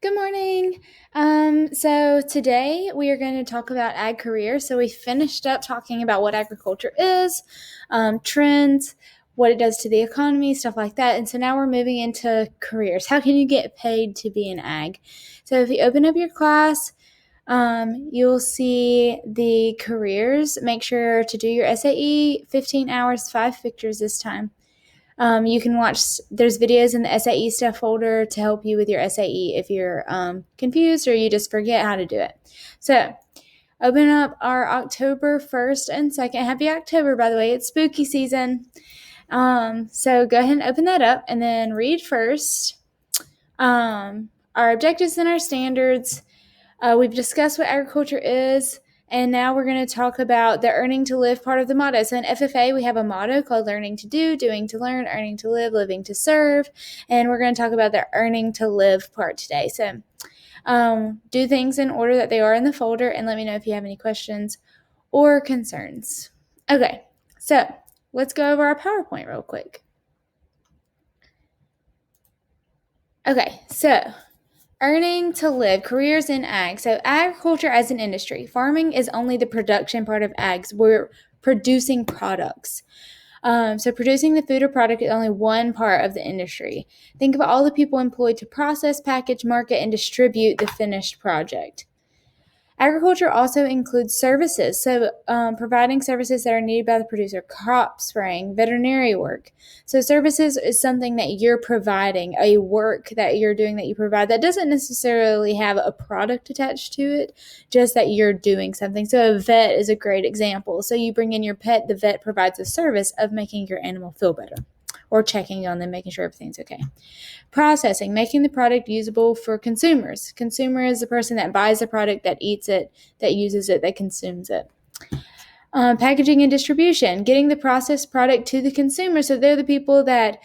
Good morning. So today we are going to talk about ag careers. So we finished up talking about what agriculture is, trends, what it does to the economy, stuff like that. And so now we're moving into careers. How can you get paid to be an ag? So if you open up your class, you'll see the careers. Make sure to do your SAE, 15 hours, 5 pictures this time. You can watch, there's videos in the SAE stuff folder to help you with your SAE if you're confused or you just forget how to do it. So, open up our October 1st and 2nd. Happy October, by the way. It's spooky season. So, go ahead and open that up and then read first. Our objectives and our standards. We've discussed what agriculture is. And now we're going to talk about the earning to live part of the motto. So in FFA, we have a motto called learning to do, doing to learn, earning to live, living to serve. And we're going to talk about the earning to live part today. So do things in order that they are in the folder and let me know if you have any questions or concerns. Okay, so let's go over our PowerPoint real quick. Okay, so earning to live, careers in ag. So agriculture as an industry. Farming is only the production part of ags. We're producing products. So producing the food or product is only one part of the industry. Think of all the people employed to process, package, market, and distribute the finished project. Agriculture also includes services, so providing services that are needed by the producer, crop spraying, veterinary work. So services is something that you're providing, a work that you're doing that you provide that doesn't necessarily have a product attached to it, just that you're doing something. So a vet is a great example. So you bring in your pet, the vet provides a service of making your animal feel better or checking on them, making sure everything's okay. Processing, making the product usable for consumers. Consumer is the person that buys the product, that eats it, that uses it, that consumes it. Packaging and distribution, getting the processed product to the consumer. So they're the people that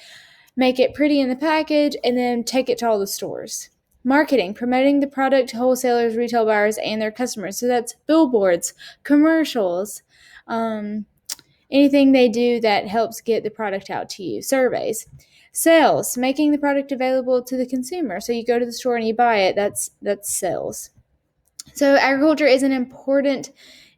make it pretty in the package and then take it to all the stores. Marketing, promoting the product to wholesalers, retail buyers, and their customers. So that's billboards, commercials, anything they do that helps get the product out to you. Surveys. Sales, making the product available to the consumer. So you go to the store and you buy it, that's sales. So agriculture is an important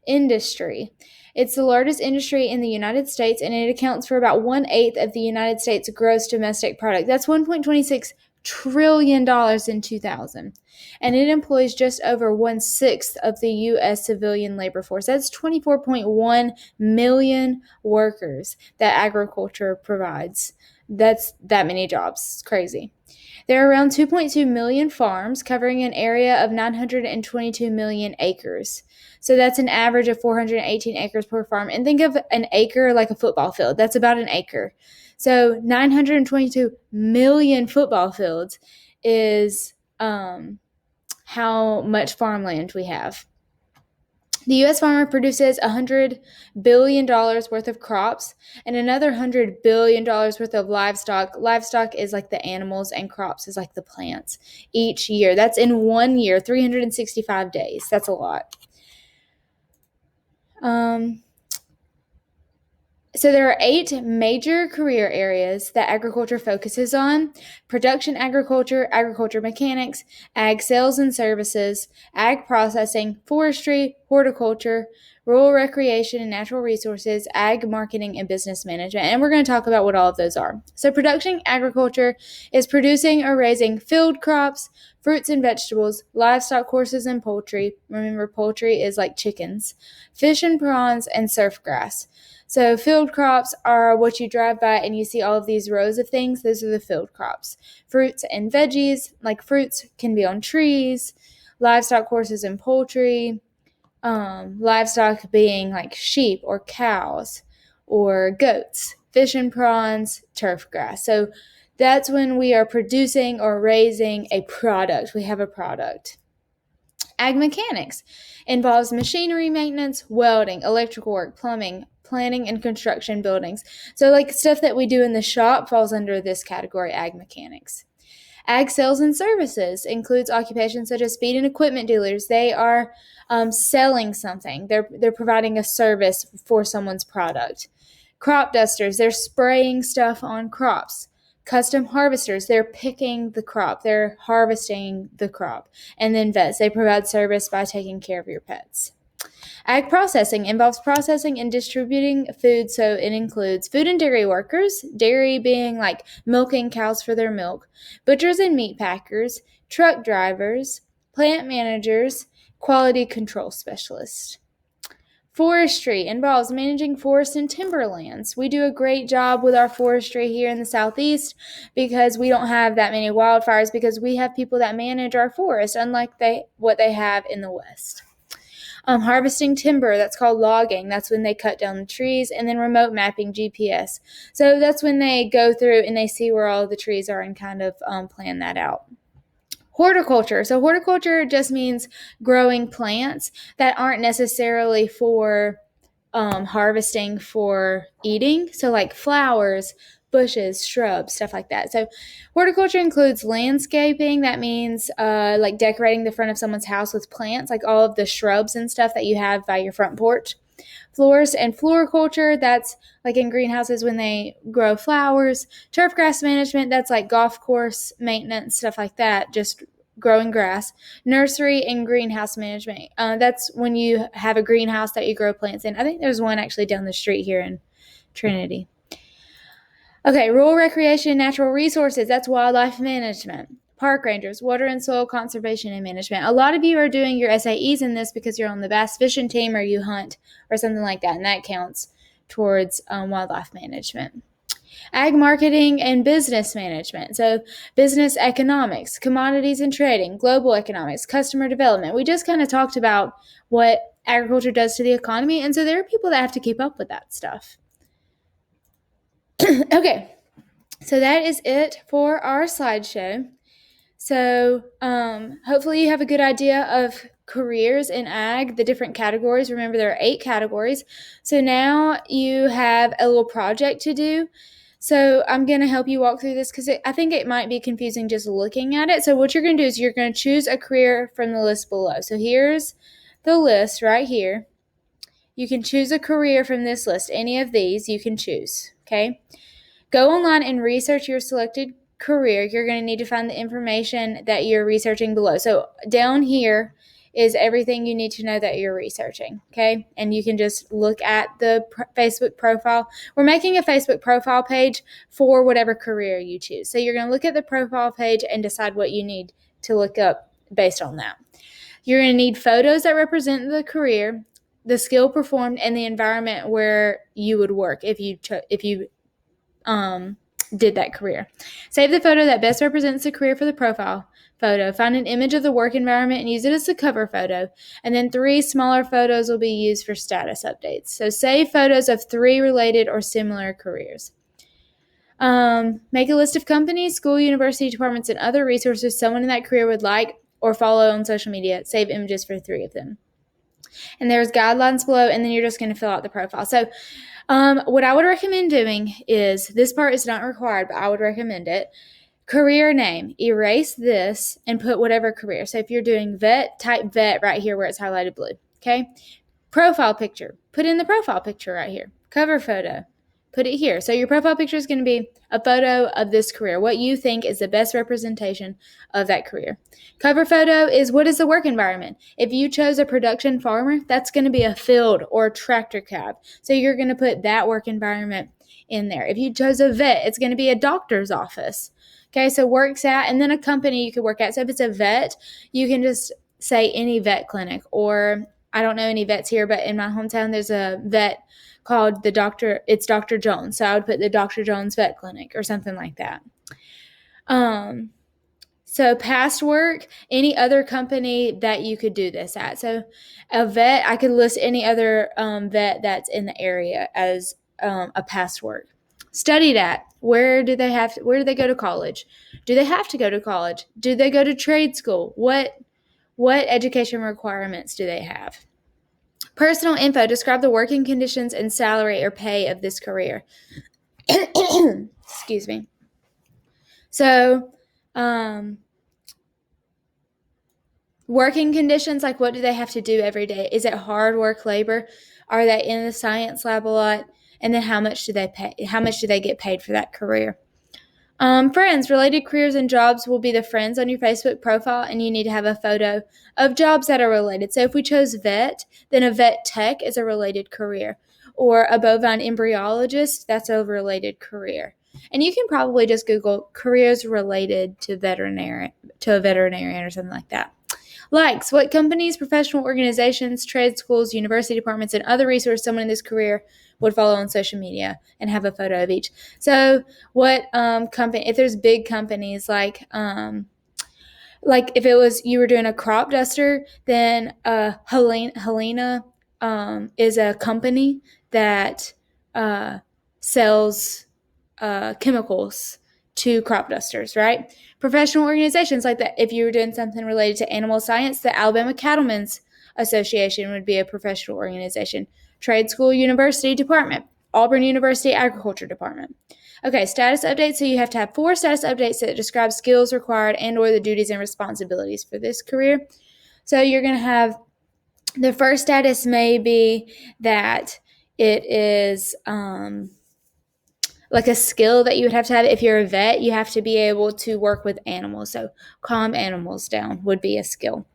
industry. It's the largest industry in the United States, and it accounts for about 1/8 of the United States gross domestic product. That's $1.26 trillion in 2000. And it employs just over 1/6 of the U.S. civilian labor force. That's 24.1 million workers that agriculture provides. That's that many jobs. It's crazy. There are around 2.2 million farms covering an area of 922 million acres. So that's an average of 418 acres per farm. And think of an acre like a football field. That's about an acre. So 922 million football fields is how much farmland we have. The U.S. farmer produces $100 billion worth of crops and another $100 billion worth of livestock. Livestock is like the animals and crops is like the plants each year. That's in 1 year, 365 days. That's a lot. So there are 8 major career areas that agriculture focuses on: production agriculture, agriculture mechanics, ag sales and services, ag processing, forestry, horticulture, rural recreation and natural resources, ag marketing, and business management. And we're going to talk about what all of those are. So production agriculture is producing or raising field crops, fruits and vegetables, livestock, horses and poultry. Remember, poultry is like chickens, fish and prawns, and surf grass. So field crops are what you drive by and you see all of these rows of things. Those are the field crops. Fruits and veggies, like fruits can be on trees, livestock, horses, and poultry. Livestock being like sheep or cows or goats. Fish and prawns, turf grass. So that's when we are producing or raising a product. We have a product. Ag mechanics involves machinery maintenance, welding, electrical work, plumbing, planning, and construction buildings. So like stuff that we do in the shop falls under this category, ag mechanics. Ag sales and services includes occupations such as feed and equipment dealers. They are selling something. They're providing a service for someone's product. Crop dusters, they're spraying stuff on crops. Custom harvesters, they're picking the crop, they're harvesting the crop. And then vets, they provide service by taking care of your pets. Ag processing involves processing and distributing food, so it includes food and dairy workers, dairy being like milking cows for their milk, butchers and meat packers, truck drivers, plant managers, quality control specialists. Forestry involves managing forests and timberlands. We do a great job with our forestry here in the Southeast because we don't have that many wildfires because we have people that manage our forest, unlike what they have in the West. Harvesting timber, that's called logging. That's when they cut down the trees. And then remote mapping, GPS. So that's when they go through and they see where all the trees are and kind of plan that out. Horticulture. So horticulture just means growing plants that aren't necessarily for harvesting for eating. So like flowers, bushes, shrubs, stuff like that. So horticulture includes landscaping. That means like decorating the front of someone's house with plants, like all of the shrubs and stuff that you have by your front porch. Florist and floriculture, that's like in greenhouses when they grow flowers. Turf grass management, that's like golf course maintenance, stuff like that, just growing grass. Nursery and greenhouse management, that's when you have a greenhouse that you grow plants in. I think there's one actually down the street here in Trinity. Okay, rural recreation and natural resources, that's wildlife management. Park rangers, water and soil conservation and management. A lot of you are doing your SAEs in this because you're on the bass fishing team or you hunt or something like that, and that counts towards wildlife management. Ag marketing and business management. So business economics, commodities and trading, global economics, customer development. We just kind of talked about what agriculture does to the economy, and so there are people that have to keep up with that stuff. Okay, so that is it for our slideshow. So hopefully you have a good idea of careers in ag, the different categories. Remember, there are 8 categories. So now you have a little project to do. So I'm going to help you walk through this because I think it might be confusing just looking at it. So what you're going to do is you're going to choose a career from the list below. So here's the list right here. You can choose a career from this list. Any of these you can choose, okay? Go online and research your selected career. You're going to need to find the information that you're researching below. So down here is everything you need to know that you're researching, okay? And you can just look at the Facebook profile. We're making a Facebook profile page for whatever career you choose. So you're going to look at the profile page and decide what you need to look up based on that. You're going to need photos that represent the career, the skill performed, and the environment where you would work if you did that career. Save the photo that best represents the career for the profile photo. Find an image of the work environment and use it as the cover photo. And then 3 smaller photos will be used for status updates. So save photos of 3 related or similar careers. Make a list of companies, school, university, departments, and other resources someone in that career would like or follow on social media. Save images for 3 of them. And there's guidelines below, and then you're just going to fill out the profile. So what I would recommend doing is, this part is not required, but I would recommend it. Career name, erase this and put whatever career. So if you're doing vet, type vet right here where it's highlighted blue, okay? Profile picture, put in the profile picture right here. Cover photo, put it here. So your profile picture is going to be a photo of this career, what you think is the best representation of that career. Cover photo is, what is the work environment? If you chose a production farmer, that's going to be a field or a tractor cab. So you're going to put that work environment in there. If you chose a vet, it's going to be a doctor's office. Okay, so works at, and then a company you could work at. So if it's a vet, you can just say any vet clinic, or I don't know any vets here, but in my hometown, there's a vet called it's Dr. Jones. So I would put the Dr. Jones Vet Clinic or something like that. So past work, any other company that you could do this at. So a vet, I could list any other vet that's in the area as a past work. Studied at, where do they go to college? Do they have to go to college? Do they go to trade school? What education requirements do they have? Personal info, describe the working conditions and salary or pay of this career. Excuse me. So, working conditions, like what do they have to do every day? Is it hard work, labor? Are they in the science lab a lot? And then how much do they pay? How much do they get paid for that career? Friends, related careers and jobs will be the friends on your Facebook profile, and you need to have a photo of jobs that are related. So if we chose vet, then a vet tech is a related career, or a bovine embryologist, that's a related career. And you can probably just Google careers related to a veterinarian or something like that. Likes, what companies, professional organizations, trade schools, university departments, and other resources someone in this career would follow on social media, and have a photo of each. So what company, if there's big companies like if it was you were doing a crop duster, then Helena is a company that sells chemicals to crop dusters, right? Professional organizations like that. If you were doing something related to animal science, the Alabama Cattlemen's Association would be a professional organization. Trade school, university department, Auburn University Agriculture Department. Okay, status updates. So you have to have 4 status updates that describe skills required and or the duties and responsibilities for this career. So you're going to have the first status may be that it is like a skill that you would have to have. If you're a vet, you have to be able to work with animals. So calm animals down would be a skill.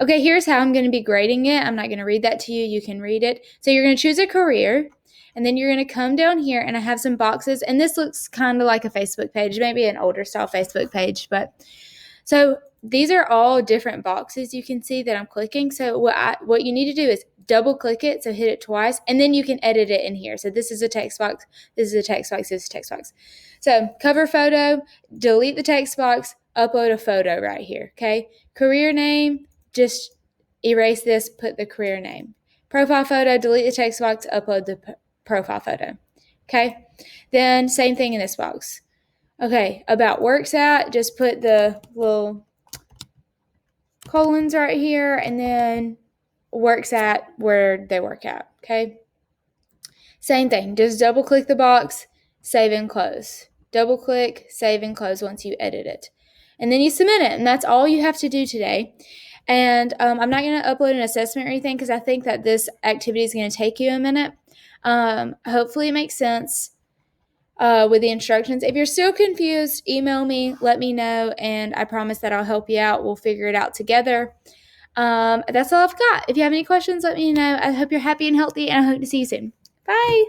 Okay, here's how I'm going to be grading it. I'm not going to read that to you. You can read it. So you're going to choose a career, and then you're going to come down here, and I have some boxes. And this looks kind of like a Facebook page, maybe an older style Facebook page. But so these are all different boxes you can see that I'm clicking. So what you need to do is double click it, so hit it twice, and then you can edit it in here. So this is a text box, this is a text box, this is a text box. So cover photo, delete the text box, upload a photo right here, okay? Career name, just erase this, put the career name. Profile photo, delete the text box, upload the profile photo, okay? Then same thing in this box. Okay, about works at, just put the little colons right here, and then works at where they work at, okay? Same thing, just double click the box, save and close. Double click, save and close once you edit it. And then you submit it, and that's all you have to do today. And I'm not going to upload an assessment or anything because I think that this activity is going to take you a minute. Hopefully it makes sense with the instructions. If you're still confused, email me, let me know, and I promise that I'll help you out. We'll figure it out together. That's all I've got. If you have any questions, let me know. I hope you're happy and healthy, and I hope to see you soon. Bye.